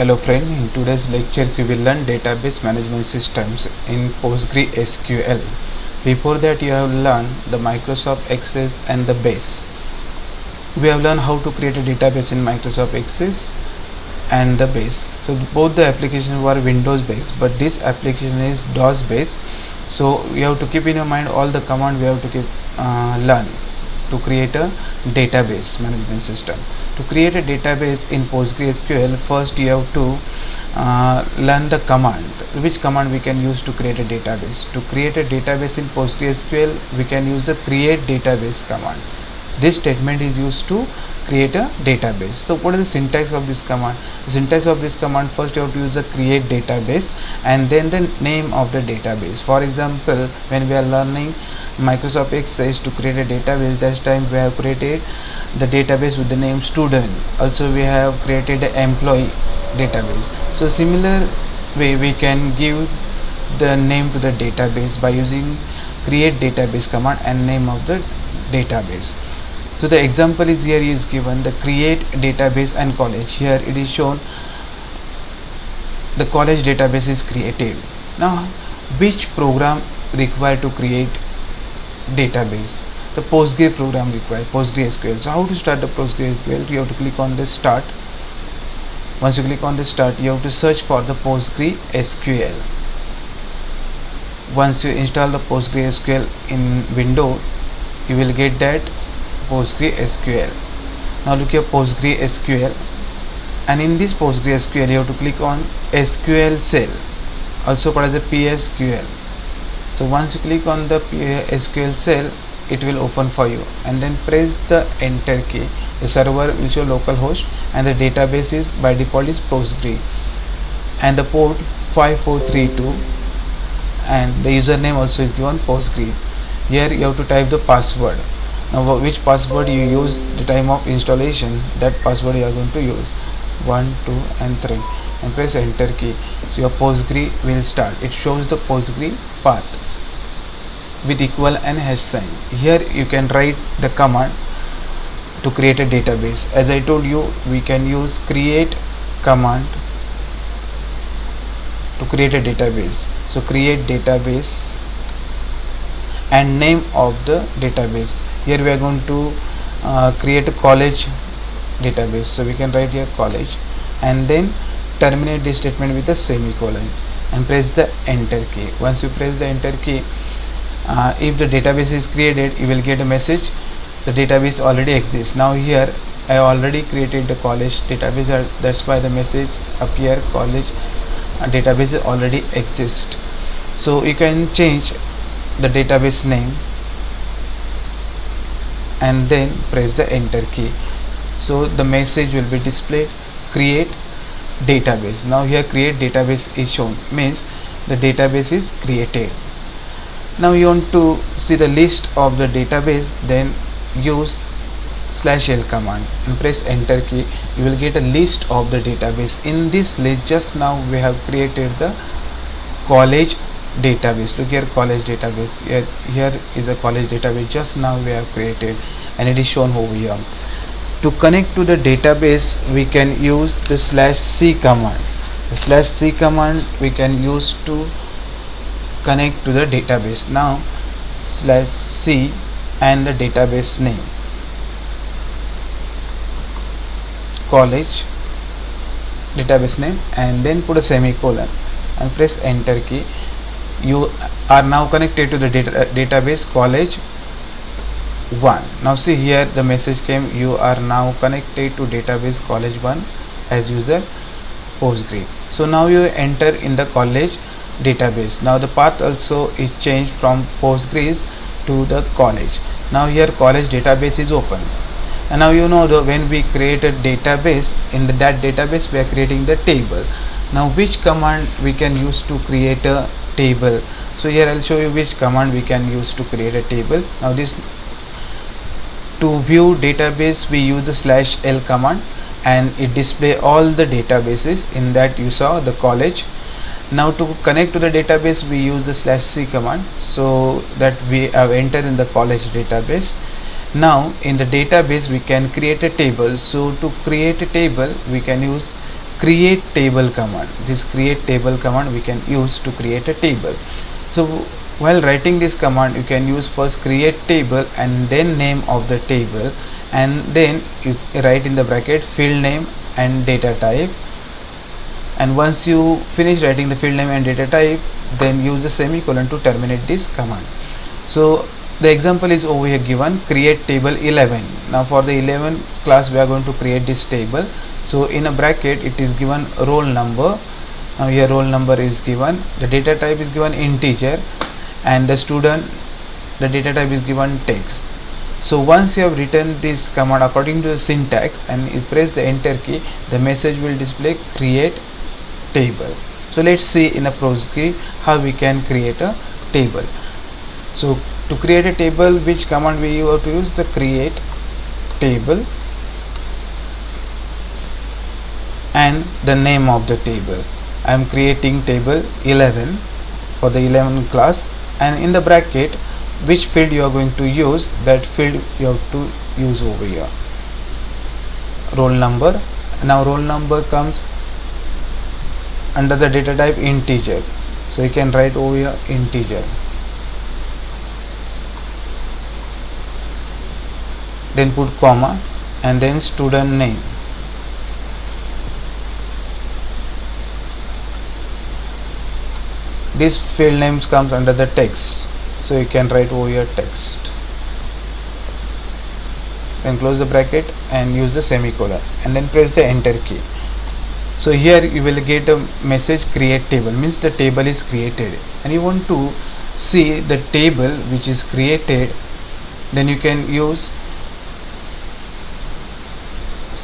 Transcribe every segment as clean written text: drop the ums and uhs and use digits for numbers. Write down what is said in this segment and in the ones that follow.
Hello friend, in today's lectures you will learn database management systems in PostgreSQL. Before that you have learned the Microsoft Access and the base. We have learned how to create a database in Microsoft Access and the base. So both the applications were Windows based, but this application is DOS based. So you have to keep in your mind all the command we have to learn to create a database management system. To create a database in PostgreSQL, first you have to learn the command, which command we can use to create a database. To create a database in PostgreSQL, we can use the create database command. This statement is used to create a database. So what is the syntax of this command? The syntax of this command, first you have to use the create database and then the name of the database. For example, when we are learning Microsoft Access, to create a database, that time we have created the database with the name student. Also we have created the employee database. So similar way we can give the name to the database by using create database command and name of the database. So the example is here is given the create database and college. Here it is shown the college database is created. Now which program required to create database? The Postgre program required, PostgreSQL. So how to start the PostgreSQL? You have to click on the start. Once you click on the start, you have to search for the PostgreSQL. Once you install the PostgreSQL in Windows, you will get that PostgreSQL. Now look here, PostgreSQL, and in this PostgreSQL you have to click on SQL cell, also called as the PSQL. So once you click on the SQL cell, it will open for you, and then press the enter key. The server will show localhost and the database is by default is Postgre and the port 5432 and the username also is given Postgre. Here you have to type the password. Now which password you use the time of installation, that password you are going to use, 1, 2 and 3, and press enter key. So your Postgre will start. It shows the Postgre path with equal and hash sign. Here you can write the command to create a database. As I told you, we can use create command to create a database. So create database and name of the database. Here we are going to create a college database, so we can write here college and then terminate this statement with a semicolon and press the enter key. Once you press the enter key, if the database is created, you will get a message the database already exists. Now here I already created the college database, that's why the message appear college database already exists. So you can change the database name and then press the enter key. So the message will be displayed create database. Now here create database is shown, means the database is created. Now you want to see the list of the database, then use /l command and press enter key. You will get a list of the database. In this list, just now we have created the college database. Look here, college database. Here is the college database just now we have created and it is shown over here. To connect to the database, we can use the /c command. The /c command we can use to connect to the database. Now /c and the database name college database name and then put a semicolon and press enter key. You are now connected to the database college 1. Now see here the message came, you are now connected to database college 1 as user Postgre. So now you enter in the college database. Now the path also is changed from Postgres to the college. Now here college database is open, and now you know when we create a database, in that database we are creating the table. Now which command we can use to create a table? So here I'll show you which command we can use to create a table. Now this, to view database we use the /l command and it display all the databases. In that you saw the college. Now to connect to the database we use the /c command, so that we have entered in the college database. Now in the database we can create a table. So to create a table we can use create table command. This create table command we can use to create a table. So while writing this command, you can use first create table and then name of the table, and then you write in the bracket field name and data type, and once you finish writing the field name and data type, then use the semicolon to terminate this command. So the example is over here given, create table 11. Now for the 11 class we are going to create this table. So in a bracket it is given roll number. Now here roll number is given, the data type is given integer, and the student, the data type is given text. So once you have written this command according to the syntax and you press the enter key, the message will display create table. So let's see in a PostgreSQL how we can create a table. So to create a table, which command we have to use? The create table and the name of the table. I am creating table 11 for the 11 class, and in the bracket which field you are going to use, that field you have to use over here, roll number. Now roll number comes under the data type integer, so you can write over here integer, then put comma and then student name. This field names comes under the text, so you can write over here text, then close the bracket and use the semicolon and then press the enter key. So here you will get a message create table, means the table is created, and you want to see the table which is created, then you can use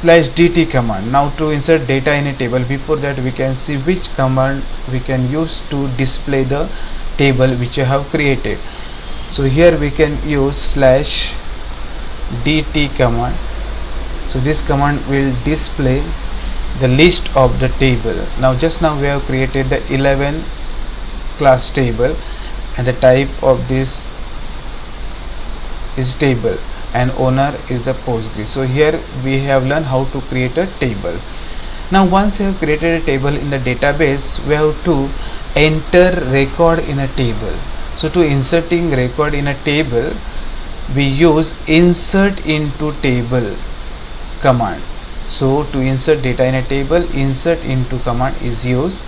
/dt command. Now to insert data in a table, before that we can see which command we can use to display the table which you have created. So here we can use /dt command. So this command will display the list of the table. Now just now we have created the 11 class table, and the type of this is table, and owner is the PostgreSQL. So here we have learned how to create a table. Now once you have created a table in the database, we have to enter record in a table. So to inserting record in a table, we use insert into table command. So to insert data in a table, insert into command is used.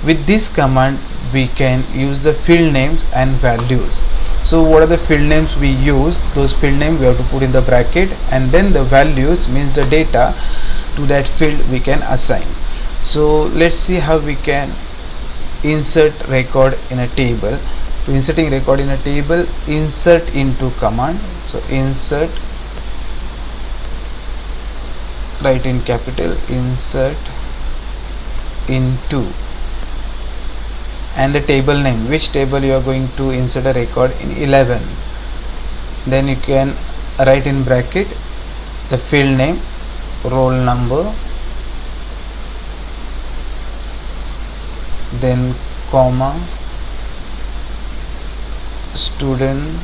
With this command we can use the field names and values. So what are the field names we use? Those field names we have to put in the bracket, and then the values means the data to that field we can assign. So let's see how we can insert record in a table. To inserting record in a table, insert into command. So insert, write in capital, insert into, and the table name, which table you are going to insert a record in 11. Then you can write in bracket the field name, roll number, then comma, student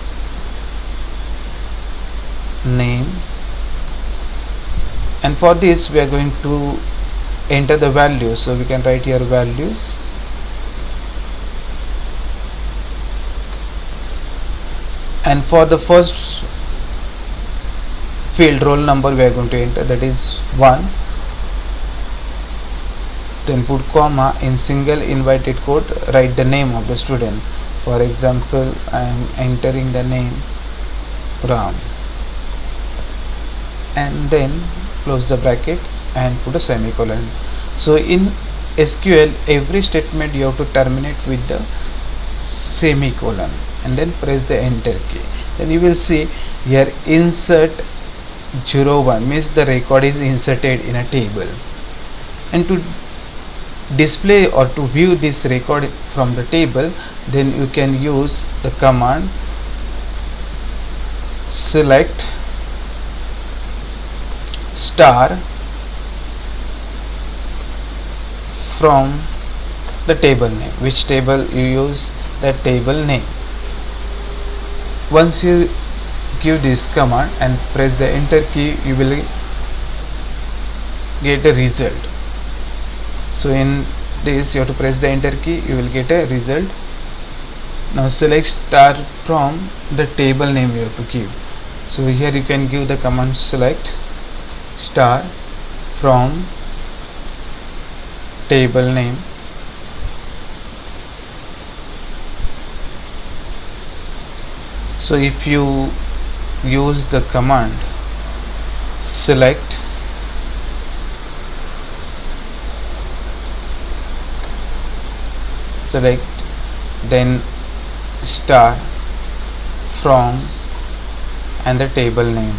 name, and for this we are going to enter the values. So we can write here values, and for the first field roll number we are going to enter, that is 1, then put comma, in single inverted quote write the name of the student. For example, I am entering the name Ram, and then close the bracket and put a semicolon. So in SQL, every statement you have to terminate with the semicolon and then press the enter key. Then you will see here insert 01 means the record is inserted in a table, and to display or to view this record from the table, then you can use the command select star from the table name. Which table you use, that table name. Once you give this command and press the enter key, you will get a result. So in this you have to press the enter key, you will get a result. Now select star from the table name you have to give. So here you can give the command select star from table name. So if you use the command select then star from and the table name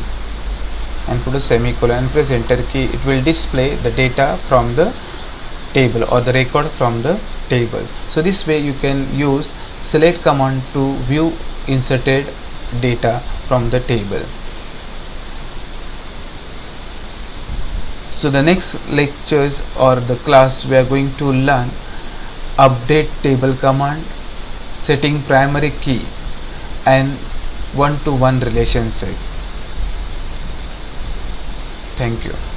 and put a semicolon and press enter key, it will display the data from the table or the record from the table. So this way you can use select command to view inserted data from the table. So the next lectures or the class we are going to learn update table command, setting primary key and one-to-one relationship. Thank you.